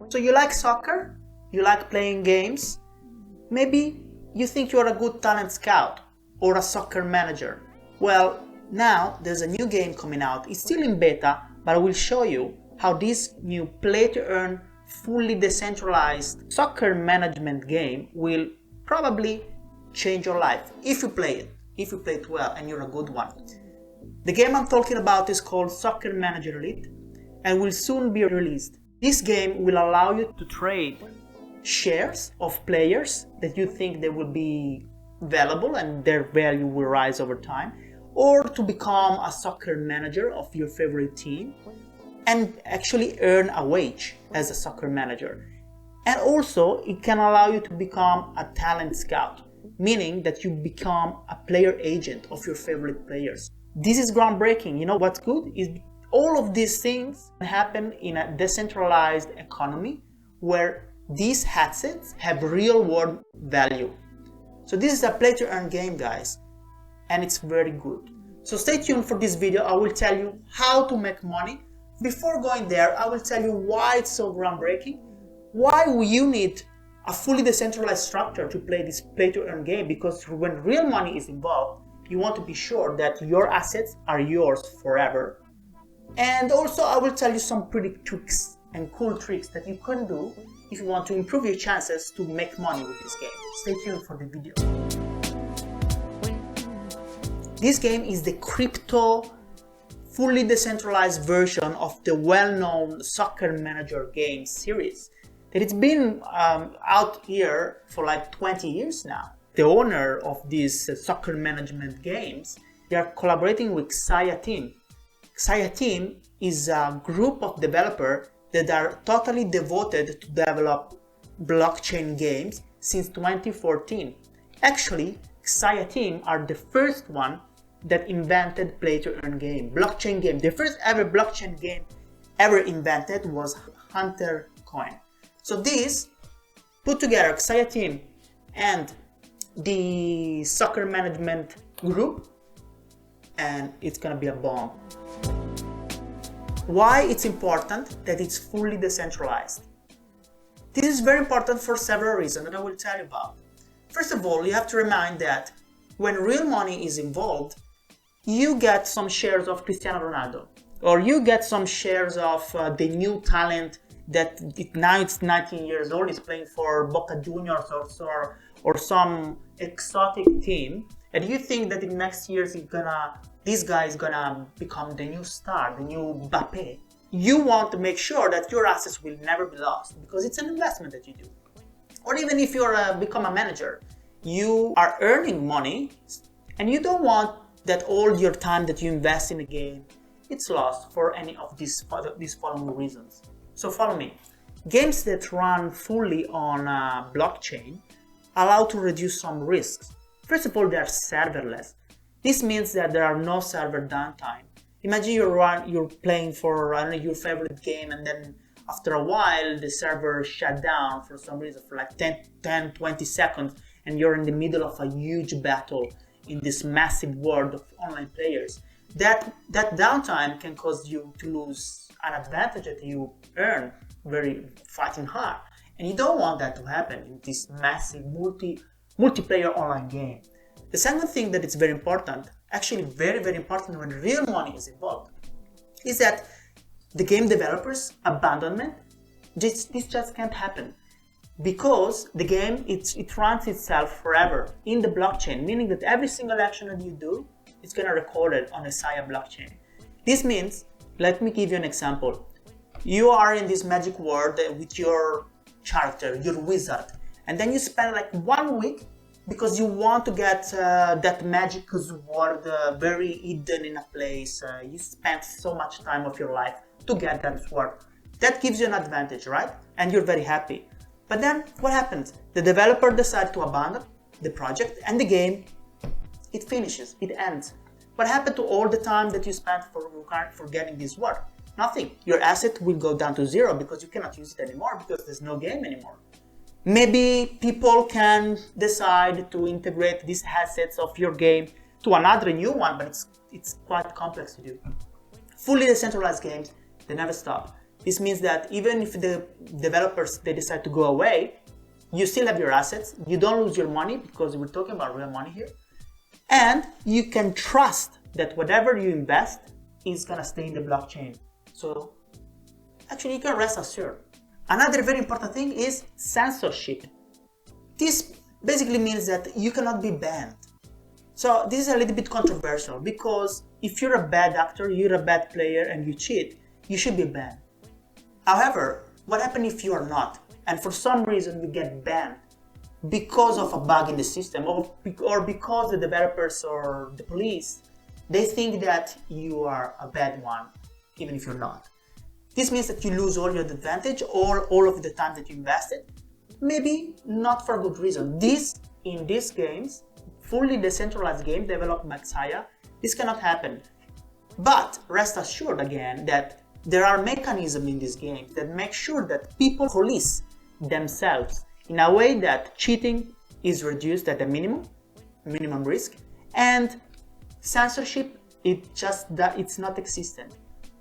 So you like soccer? You like playing games? Maybe you think you're a good talent scout or a soccer manager. Well, now there's a new game coming out. It's still in beta, but I will show you how this new play-to-earn, fully decentralized soccer management game will probably change your life if you play it. If you play it well and you're a good one. The game I'm talking about is called Soccer Manager Elite and will soon be released. This game will allow you to trade shares of players that you think they will be valuable and their value will rise over time, or to become a soccer manager of your favorite team and actually earn a wage as a soccer manager. And also it can allow you to become a talent scout, meaning that you become a player agent of your favorite players. This is groundbreaking. You know what's good is all of these things happen in a decentralized economy where these assets have real world value. So this is a play to earn game, guys, and it's very good. So stay tuned for this video. I will tell you how to make money. Before going there, I will tell you why it's so groundbreaking, why you need a fully decentralized structure to play this play to earn game, because when real money is involved, you want to be sure that your assets are yours forever. And also I will tell you some pretty tricks and cool tricks that you can do if you want to improve your chances to make money with this game. Stay tuned for the video. This game is the crypto, fully decentralized version of the well-known Soccer Manager game series. That it's been out here for like 20 years now. The owner of these soccer management games, they are collaborating with Xaya team. Xaya team is a group of developers that are totally devoted to develop blockchain games since 2014. Actually, Xaya team are the first one that invented play-to-earn game, blockchain game. The first ever blockchain game ever invented was Hunter Coin. So this put together Xaya team and the soccer management group, and it's gonna be a bomb. Why it's important that it's fully decentralized? This is very important for several reasons that I will tell you about. First of all, you have to remind that when real money is involved, you get some shares of Cristiano Ronaldo, or you get some shares of the new talent that now it's 19 years old, is playing for Boca Juniors or some exotic team, and you think that in next years this guy is gonna become the new star, the new Mbappe. You want to make sure that your assets will never be lost because it's an investment that you do. Or even if you're become a manager, you are earning money and you don't want that all your time that you invest in a game, it's lost for any of these following reasons. So follow me. Games that run fully on blockchain allow to reduce some risks. First of all, they are serverless. This means that there are no server downtime. Imagine you're playing for your favorite game, and then after a while the server shut down for some reason for like 10-20 seconds, and you're in the middle of a huge battle in this massive world of online players. That downtime can cause you to lose an advantage that you earn very fighting hard. And you don't want that to happen in this massive multiplayer online game. The second thing that is very important, actually very, very important when real money is involved, is that the game developers' abandonment, this just can't happen. Because the game, it runs itself forever in the blockchain, meaning that every single action that you do, it's going to record it on a Xaya blockchain. This means, let me give you an example. You are in this magic world with your character, your wizard, and then you spend like 1 week because you want to get that magic sword very hidden in a place. You spent so much time of your life to get that sword. That gives you an advantage, right? And you're very happy. But then what happens? The developer decides to abandon the project and the game, it finishes, it ends. What happened to all the time that you spent for getting this sword? Nothing. Your asset will go down to zero because you cannot use it anymore because there's no game anymore. Maybe people can decide to integrate these assets of your game to another new one, but it's quite complex to do. Fully decentralized games, they never stop. This means that even if the developers, they decide to go away, you still have your assets, you don't lose your money, because we're talking about real money here, and you can trust that whatever you invest is gonna stay in the blockchain. So actually you can rest assured. Another very important thing is censorship. This basically means that you cannot be banned. So this is a little bit controversial, because if you're a bad actor, you're a bad player and you cheat, you should be banned. However, what happens if you are not, and for some reason you get banned because of a bug in the system, or because the developers or the police, they think that you are a bad one, even if you're not. This means that you lose all your advantage or all of the time that you invested, maybe not for a good reason. In these games, fully decentralized games developed by Xaya, this cannot happen. But rest assured again that there are mechanisms in this game that make sure that people police themselves in a way that cheating is reduced at a minimum risk, and censorship, it's not existent.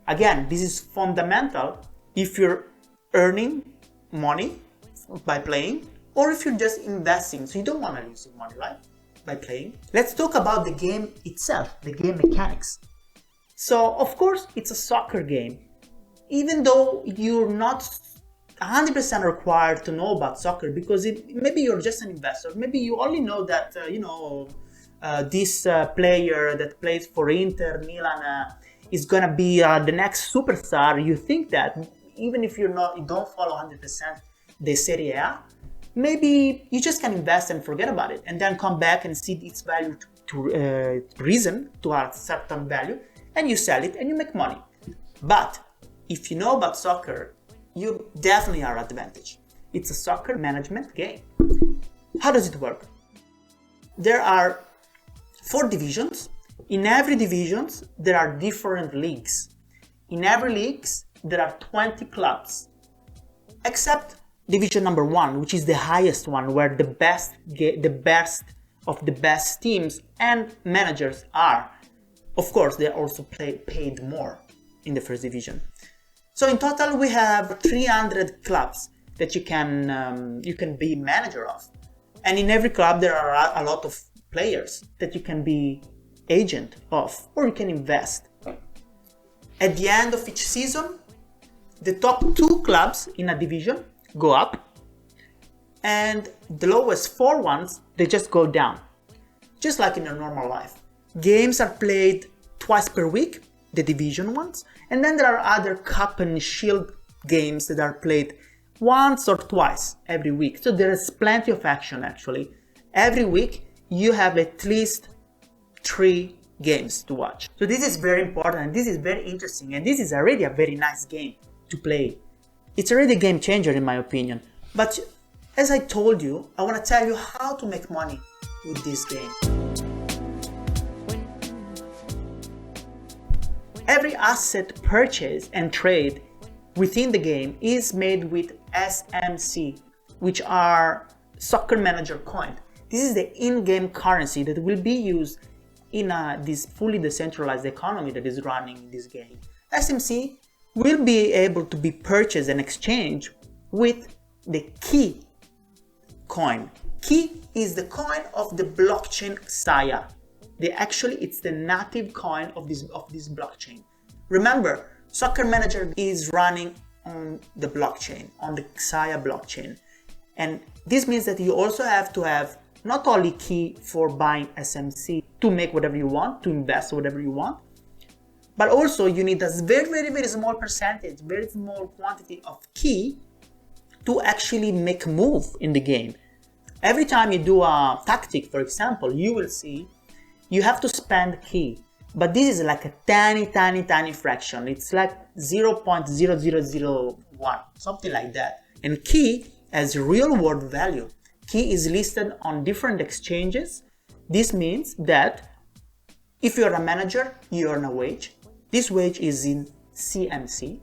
Again, this is fundamental if you're earning money by playing, or if you're just investing, so you don't want to lose your money, right? By playing. Let's talk about the game itself, the game mechanics. So, of course, it's a soccer game. Even though you're not 100% required to know about soccer, because maybe you're just an investor, maybe you only know that, this player that plays for Inter Milan is gonna be the next superstar. You think that, even if you don't follow 100% the Serie A, maybe you just can invest and forget about it, and then come back and see its value to reason to a certain value, and you sell it and you make money. But if you know about soccer, you definitely are at advantage. It's a soccer management game. How does it work? There are 4 divisions. In every division, there are different leagues. In every league, there are 20 clubs, except division number 1, which is the highest one, where the best of the best teams and managers are. Of course, they also paid more in the first division. So in total, we have 300 clubs that you can be manager of, and in every club there are a lot of players that you can be agent of, or you can invest. At the end of each season, the top 2 clubs in a division go up, and the lowest 4 ones, they just go down, just like in a normal life. Games are played twice per week, the division ones, and then there are other cup and shield games that are played once or twice every week. So there is plenty of action actually. Every week you have at least 3 games to watch. So this is very important, and this is very interesting, and this is already a very nice game to play. It's already a game changer in my opinion. But as I told you, I want to tell you how to make money with this game. Every asset purchase and trade within the game is made with SMC, which are Soccer Manager coin. This is the in-game currency that will be used in this fully decentralized economy that is running in this game. SMC will be able to be purchased and exchanged with the key coin. Key is the coin of the blockchain Xaya. It's the native coin of this blockchain. Remember, Soccer Manager is running on the blockchain, on the Xaya blockchain. And this means that you also have to have not only key for buying SMC to make whatever you want, to invest whatever you want, but also you need a very, very, very small percentage, very small quantity of key to actually make a move in the game. Every time you do a tactic, for example, you will see you have to spend key, but this is like a tiny fraction. It's like 0.0001, something like that. And key has real world value. Key is listed on different exchanges. This means that if you're a manager, you earn a wage. This wage is in CMC.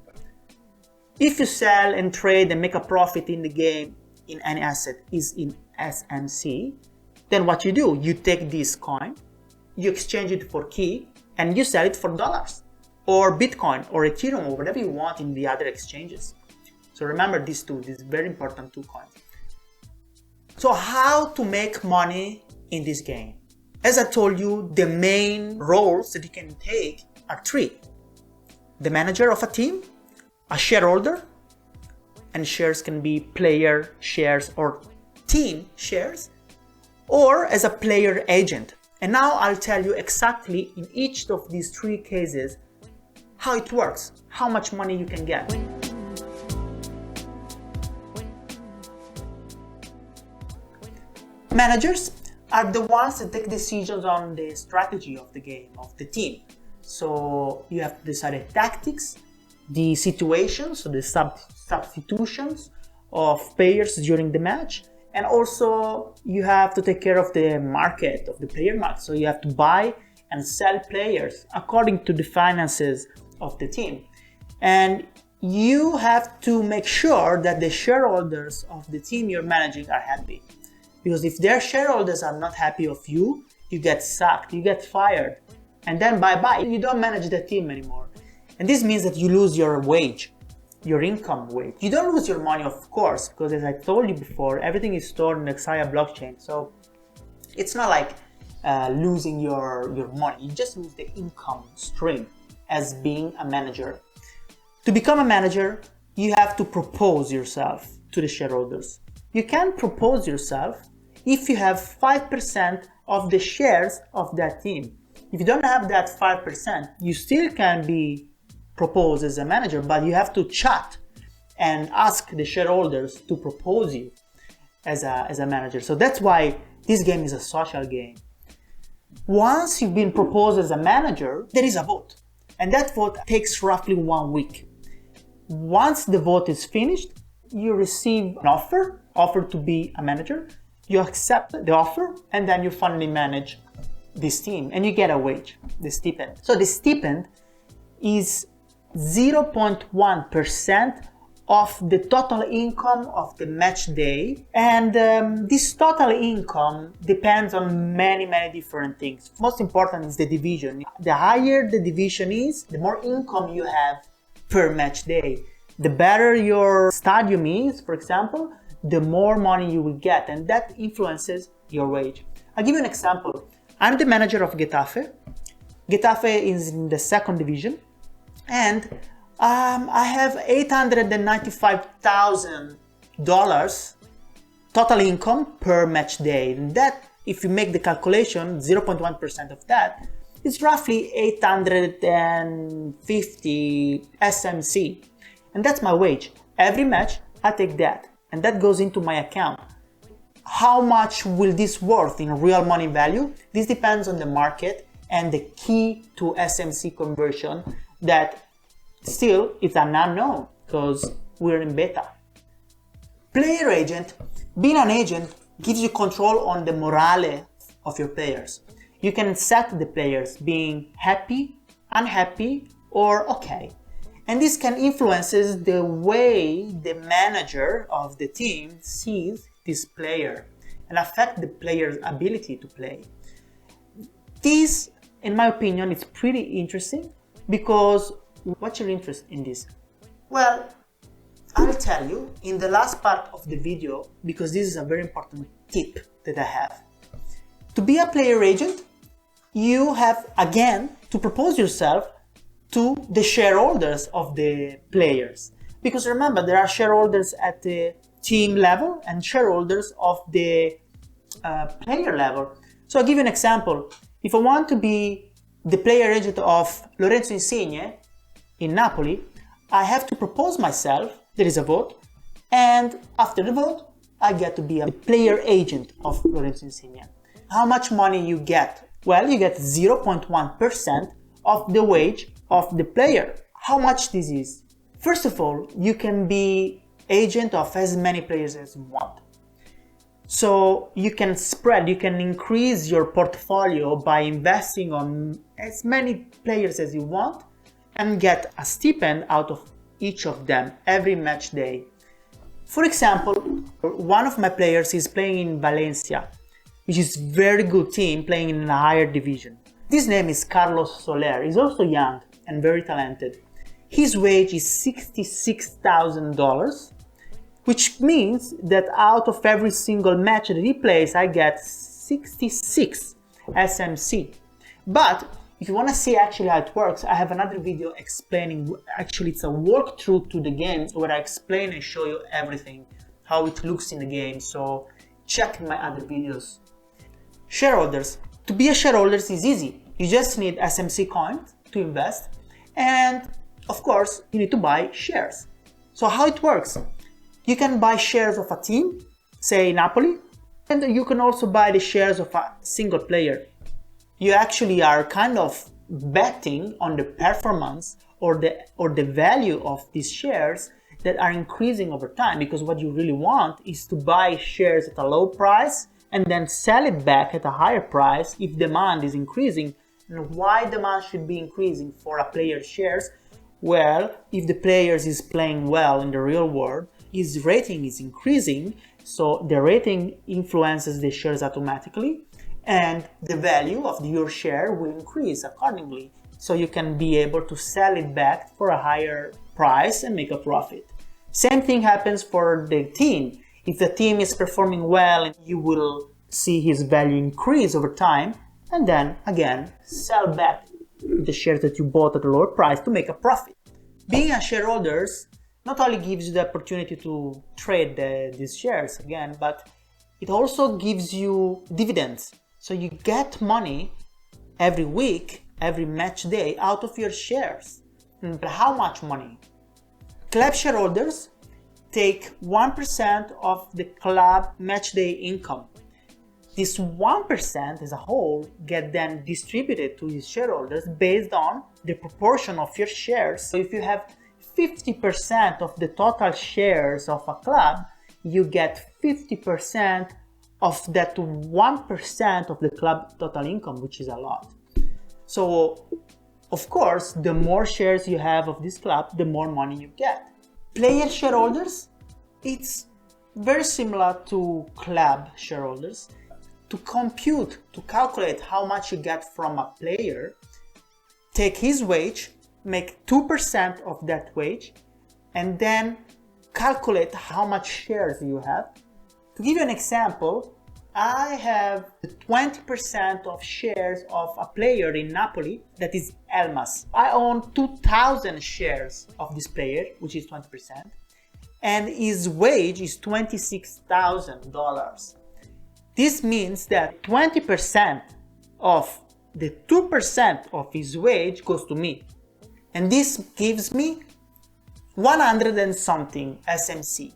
If you sell and trade and make a profit in the game in any asset is in SMC, then what you do, you take this coin, you exchange it for key, and you sell it for dollars. or Bitcoin or Ethereum or whatever you want in the other exchanges. So remember these two, these very important 2 coins. So how to make money in this game? As I told you, the main roles that you can take are 3. The manager of a team, a shareholder, and shares can be player shares or team shares, or as a player agent. And now I'll tell you exactly in each of these 3 cases how it works, how much money you can get. Managers are the ones that take decisions on the strategy of the game, of the team. So you have to decide the tactics, the situations, so the substitutions of players during the match, and also you have to take care of the market, of the player market. So you have to buy and sell players according to the finances of the team. And you have to make sure that the shareholders of the team you're managing are happy. Because if their shareholders are not happy of you, you get sacked, you get fired, and then bye-bye, you don't manage the team anymore. And this means that you lose your wage, your income wage. You don't lose your money, of course, because as I told you before, everything is stored in the Xaya blockchain. So it's not like losing your money, you just lose the income stream as being a manager. To become a manager, you have to propose yourself to the shareholders. You can propose yourself if you have 5% of the shares of that team. If you don't have that 5%, you still can be proposed as a manager, but you have to chat and ask the shareholders to propose you as a manager. So that's why this game is a social game. Once you've been proposed as a manager, there is a vote, and that vote takes roughly 1 week. Once the vote is finished, you receive an offer to be a manager. You accept the offer, and then you finally manage this team, and you get a wage, the stipend. So the stipend is 0.1% of the total income of the match day, and this total income depends on many different things. Most important is the division. The higher the division is, the more income you have per match day. The better your stadium is, for example, the more money you will get, and that influences your wage. I'll give you an example. I'm the manager of Getafe. Getafe is in the 2nd division, and I have $895,000 total income per match day. And that, if you make the calculation, 0.1% of that is roughly 850 SMC. And that's my wage. Every match, I take that, and that goes into my account. How much will this worth in real money value? This depends on the market and the key to SMC conversion that still is an unknown because we're in beta. Player agent, being an agent gives you control on the morale of your players. You can set the players being happy, unhappy, or okay. And this can influence the way the manager of the team sees this player and affect the player's ability to play. This, in my opinion, is pretty interesting because what's your interest in this? Well, I'll tell you in the last part of the video because this is a very important tip that I have. To be a player agent, you have again to propose yourself to the shareholders of the players. Because remember, there are shareholders at the team level and shareholders of the player level. So I'll give you an example. If I want to be the player agent of Lorenzo Insigne in Napoli, I have to propose myself, there is a vote, and after the vote, I get to be a player agent of Lorenzo Insigne. How much money you get? Well, you get 0.1% of the wage of the player. How much this is? First of all, you can be agent of as many players as you want. So you can spread, you can increase your portfolio by investing on as many players as you want and get a stipend out of each of them every match day. For example, one of my players is playing in Valencia, which is a very good team playing in a higher division. This name is Carlos Soler. He's also young and very talented. His wage is $66,000, which means that out of every single match that he plays, I get 66 SMC. But if you want to see actually how it works, I have another video explaining, actually it's a walkthrough to the game where I explain and show you everything, how it looks in the game, so check my other videos. Shareholders. To be a shareholder is easy. You just need SMC coins to invest, and of course you need to buy shares. So how it works? You can buy shares of a team, say Napoli, and you can also buy the shares of a single player. You actually are kind of betting on the performance or the value of these shares that are increasing over time, because what you really want is to buy shares at a low price and then sell it back at a higher price if demand is increasing. And why demand should be increasing for a player's shares? Well, if the player is playing well in the real world, his rating is increasing, so the rating influences the shares automatically, and the value of your share will increase accordingly. So you can be able to sell it back for a higher price and make a profit. Same thing happens for the team. If the team is performing well, you will see his value increase over time, and then again sell back the shares that you bought at a lower price to make a profit. Being a shareholder not only gives you the opportunity to trade these shares again, but it also gives you dividends. So you get money every week, every match day out of your shares. But how much money? Club shareholders take 1% of the club match day income. This 1% as a whole get then distributed to his shareholders based on the proportion of your shares. So if you have 50% of the total shares of a club, you get 50% of that 1% of the club total income, which is a lot. So, of course, the more shares you have of this club, the more money you get. Player shareholders, it's very similar to club shareholders. To calculate how much you get from a player, take his wage, make 2% of that wage, and then calculate how much shares you have. To give you an example, I have 20% of shares of a player in Napoli, that is Elmas. I own 2,000 shares of this player, which is 20%, and his wage is $26,000. This means that 20% of the 2% of his wage goes to me. And this gives me 100 and something SMC.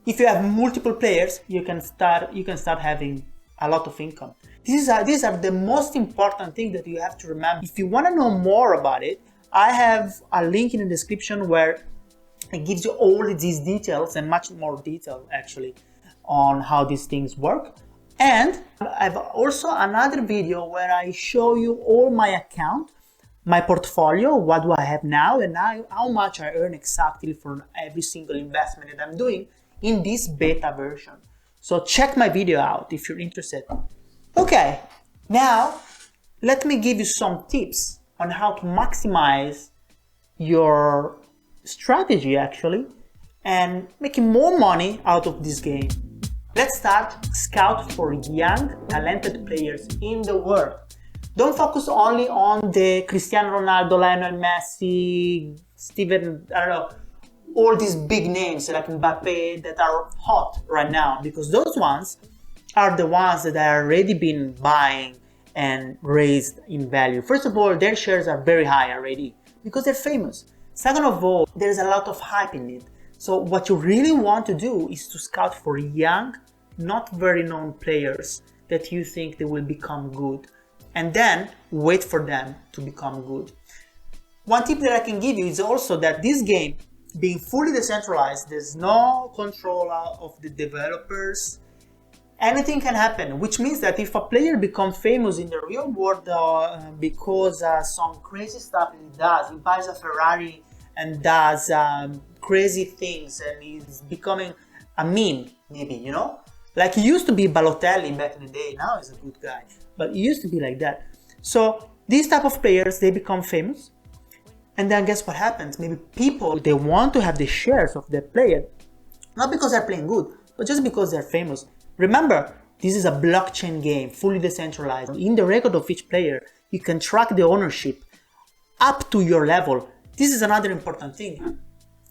If you have multiple players, you can start having a lot of income. These are the most important things that you have to remember. If you want to know more about it, I have a link in the description where it gives you all these details and much more detail actually on how these things work. And I have also another video where I show you all my account, my portfolio, what do I have now, and how much I earn exactly for every single investment that I'm doing in this beta version. So check my video out if you're interested. Okay, now let me give you some tips on how to maximize your strategy actually and making more money out of this game. Let's start scout for young, talented players in the world. Don't focus only on the Cristiano Ronaldo, Lionel Messi, Steven, I don't know, all these big names like Mbappe that are hot right now, because those ones are the ones that are already been buying and raised in value. First of all, their shares are very high already because they're famous. Second of all, there's a lot of hype in it. So what you really want to do is to scout for young, not very known players that you think they will become good, and then wait for them to become good. One tip that I can give you is also that this game, being fully decentralized, there's no control of the developers. Anything can happen, which means that if a player becomes famous in the real world because some crazy stuff he does, he buys a Ferrari and does crazy things and he's becoming a meme, maybe, you know? Like he used to be Balotelli back in the day, now he's a good guy, but he used to be like that. So these type of players, they become famous, and then guess what happens? Maybe people, they want to have the shares of that player, not because they're playing good, but just because they're famous. Remember, this is a blockchain game, fully decentralized. In the record of each player, you can track the ownership up to your level. This is another important thing.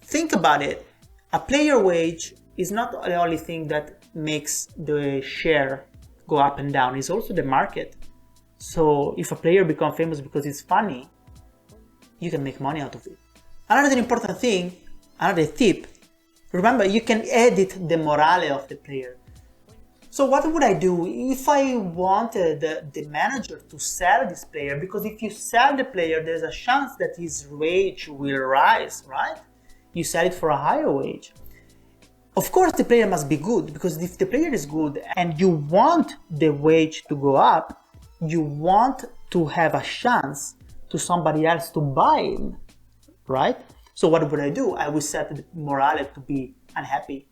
Think about it. A player wage is not the only thing that makes the share go up and down. It's also the market. So if a player becomes famous because it's funny, you can make money out of it. Another important thing, another tip, remember, you can edit the morale of the player. So what would I do if I wanted the manager to sell this player? Because if you sell the player, there's a chance that his wage will rise, right? You sell it for a higher wage. Of course, the player must be good, because if the player is good and you want the wage to go up, you want to have a chance to somebody else to buy him, right? So what would I do? I would set the morale to be unhappy.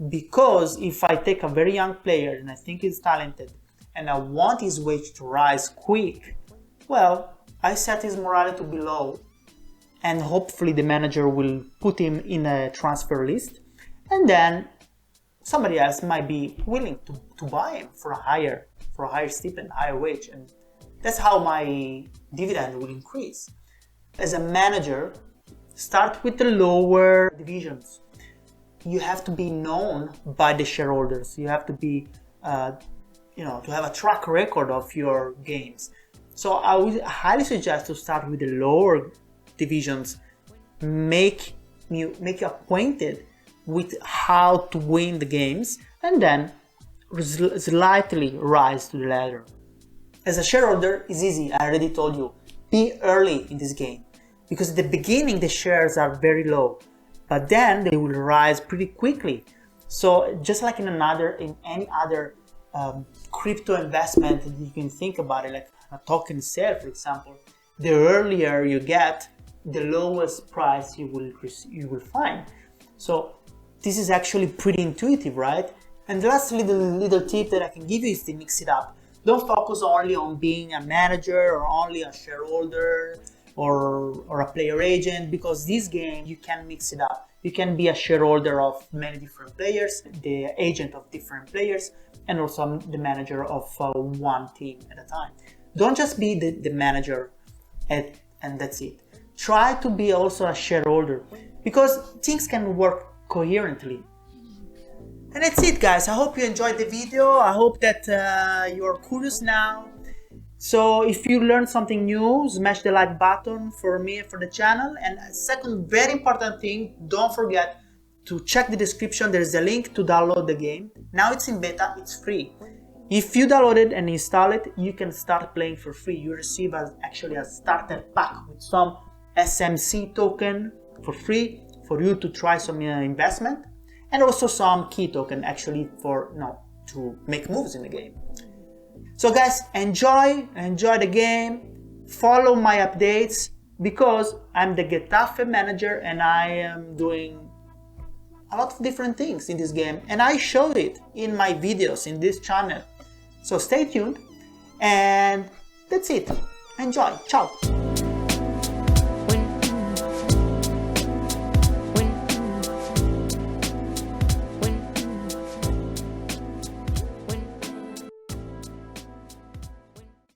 Because if I take a very young player and I think he's talented and I want his wage to rise quick, well, I set his morale to be low, and hopefully the manager will put him in a transfer list, and then somebody else might be willing to buy him for a higher stipend, higher wage, and that's how my dividend will increase. As a manager, start with the lower divisions. You have to be known by the shareholders. You have to be, to have a track record of your games. So I would highly suggest to start with the lower divisions. Make you acquainted with how to win the games, and then slightly rise to the ladder. As a shareholder, it's easy. I already told you. Be early in this game, because at the beginning the shares are very low, but then they will rise pretty quickly. So just like in any other crypto investment, you can think about it, like a token sale, for example. The earlier you get, the lowest price you will find. So this is actually pretty intuitive, right? And the last little tip that I can give you is to mix it up. Don't focus only on being a manager or only a shareholder or a player agent, because this game, you can mix it up. You can be a shareholder of many different players, the agent of different players, and also the manager of one team at a time. Don't just be the manager and that's it. Try to be also a shareholder, because things can work coherently. And that's it, guys. I hope you enjoyed the video. I hope that you're curious now. So if you learned something new, smash the like button for me and for the channel. And second, very important thing, don't forget to check the description. There's a link to download the game. Now it's in beta, it's free. If you download it and install it, you can start playing for free. You receive actually a starter pack with some SMC token for free for you to try some investment, and also some key token actually to make moves in the game. So guys, enjoy the game, follow my updates, because I'm the Getafe manager and I am doing a lot of different things in this game, and I showed it in my videos in this channel. So stay tuned, and that's it. Enjoy. Ciao.